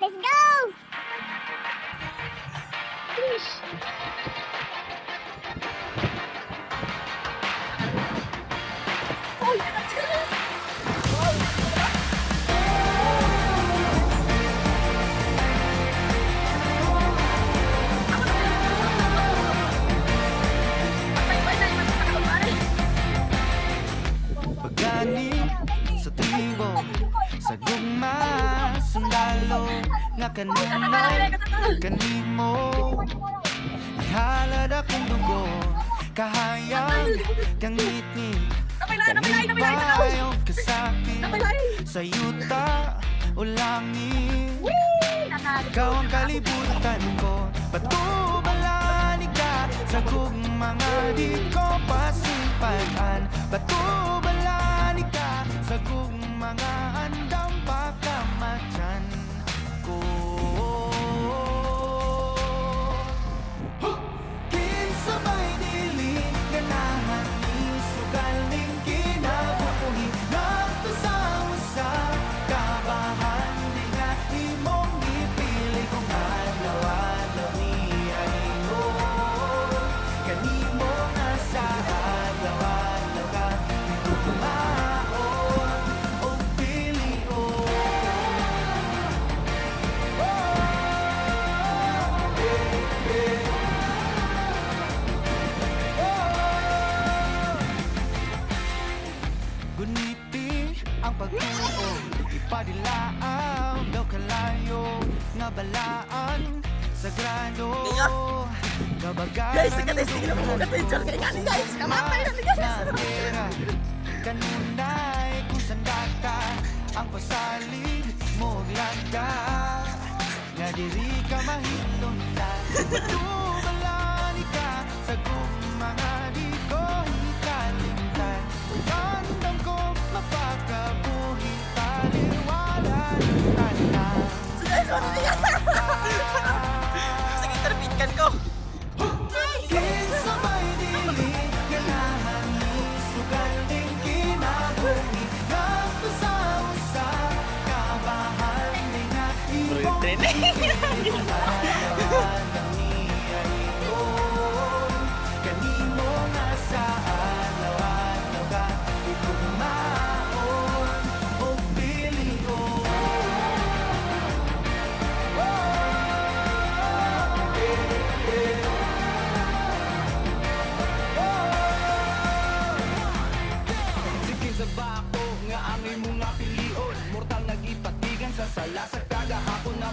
Let's go! Pagani sa tribo, sa gugma, sundalo nga kanunay kanimo. Ihalad akong dugo, kahayag kang ngiti, kanibayo kasakit sa yuta o langit. Ikaw ang kalibutan ko, patubalani ka sa mga di ko pasimpaan. Patubalani ka sa mga andam pagkamatyan ko. Kinsabay dili ganahan ni sugaling kinabuhi nagto sa usa kabahan di nga imong ipili kung adlaw-adlaw ni ayno kanimo nga sa adlaw-adlaw ka tumaon o pilion. Guniti ang pagtuon, ipadilaaw daw kalayo nga balaan sagrado. Guys, tingnan mo muna picture kay Gani, guys. Kamapay na guys. Kanunay kung sandata ang pasalig mo lagda nga diri ka mahilong na patubalani ka sa mga di ko hikalimtan. Tandang ko mapakabuhi taliwala ng tanan. Sige, terpitkan ko. Kinsabay dili ganahan ni sugaling kinabuhi nagto sa usa kabahan di nga imong adlaw-adlaw ni aynon kanimo nga sa adlaw-adlaw ka itumaon o pilion. Sige sa bako nga angay mo nga pilion, mortal nagipatigan sa sala sa kagahapon na